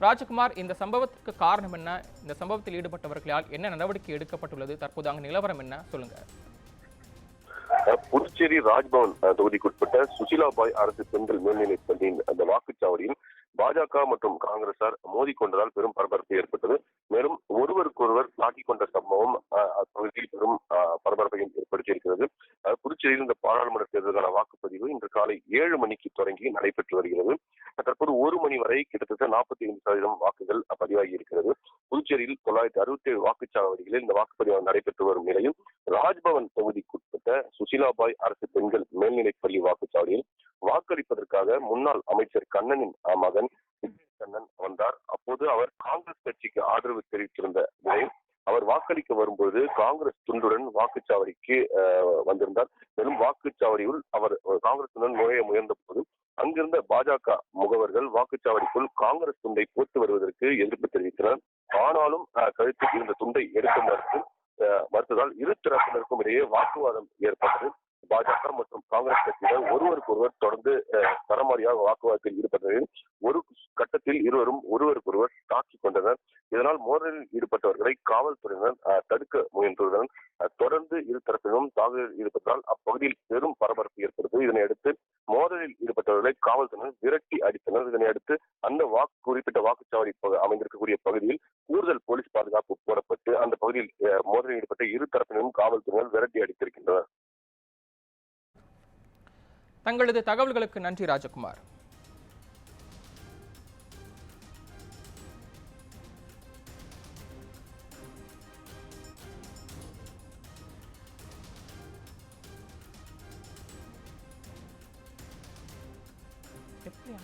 ராஜகுமார், இந்த சம்பவத்துக்கு காரணம் என்ன? இந்த சம்பவத்தில் ஈடுபட்டவர்களால் என்ன நடவடிக்கை எடுக்கப்பட்டுள்ளது? தற்போது அங்கு நிலவரம் என்ன? சொல்லுங்க. புதுச்சேரி ராஜ்பவன் தொகுதிக்குட்பட்ட சுசிலாபாய் அரசு பெண்கள் மேல்நிலைப் பள்ளியின் அந்த வாக்குச்சாவடியில் பாஜக மற்றும் காங்கிரசார் மோதிக்கொண்டதால் பெரும் பரபரப்பு ஏற்பட்டது. மேலும் ஒருவருக்கொருவர் தாக்கிக் கொண்ட சம்பவம் அப்பகுதியில் பெரும் பரபரப்பையும் ஏற்படுத்தியிருக்கிறது. புதுச்சேரியில் இந்த பாராளுமன்ற தேர்தலுக்கான வாக்குப்பதிவு இன்று காலை 7 மணிக்கு தொடங்கி நடைபெற்று வருகிறது. தற்போது 1 மணி வரை கிட்டத்தட்ட 45% வாக்குகள் பதிவாகி இருக்கிறது. புதுச்சேரியில் 967 வாக்குச்சாவடிகளில் இந்த வாக்குப்பதிவு நடைபெற்று வரும் நிலையில் ராஜ்பவன் தொகுதிக்குட்பட்ட சுசிலாபாய் அரசு பெண்கள் மேல்நிலைப் பள்ளி வாக்குச்சாவடியில் வாக்களிப்பதற்காக முன்னாள் அமைச்சர் கண்ணனின் மகன் கண்ணன் வந்தார். அப்போது அவர் காங்கிரஸ் கட்சிக்கு ஆதரவு தெரிவித்திருந்த நிலையில் அவர் வாக்களிக்க வரும்போது காங்கிரஸ் துண்டுடன் வாக்குச்சாவடிக்கு வந்திருந்தார். மேலும் வாக்குச்சாவடியில் அவர் காங்கிரசுடன் நுழைய முயன்ற போது அங்கிருந்த பாஜக முகவர்கள் வாக்குச்சாவடிக்குள் காங்கிரஸ் துண்டை போட்டு வருவதற்கு எதிர்ப்பு தெரிவித்தனர். ஆனாலும் கழுத்தில் இருந்த துண்டை எடுக்க மறுத்ததால் இரு தரப்பினருக்கும் இடையே வாக்குவாதம் ஏற்பட்டது. பாஜக மற்றும் காங்கிரஸ் கட்சியினர் ஒருவருக்கொருவர் தொடர்ந்து தரமாரியாக வாக்குவாதத்தில் ஈடுபட்டதில் ஒரு கட்டத்தில் இருவரும் ஒருவருக்கொருவர் தாக்கிக் கொண்டனர். இதனால் மோதலில் ஈடுபட்டவர்களை காவல்துறையினர் தடுக்க முயன்றுள்ளனர். தொடர்ந்து இரு தரப்பினரும் தாக்குதலில் ஈடுபட்டதால் அப்பகுதியில் பெரும் பரபரப்பு ஏற்பட்டது. இதனையடுத்து மோதலில் ஈடுபட்டவர்களை காவல்துறையினர் விரட்டி அடித்தனர். இதனையடுத்து அந்த குறிப்பிட்ட வாக்குச்சாவடி அமைந்திருக்கக்கூடிய பகுதியில் கூடுதல் போலீஸ் பாதுகாப்பு போடப்பட்டு அந்த பகுதியில் மோதலில் ஈடுபட்ட இரு தரப்பினரும் காவல்துறையினர் விரட்டி அடித்திருக்கின்றனர். தங்களது தகவல்களுக்கு நன்றி ராஜகுமார். எப்படி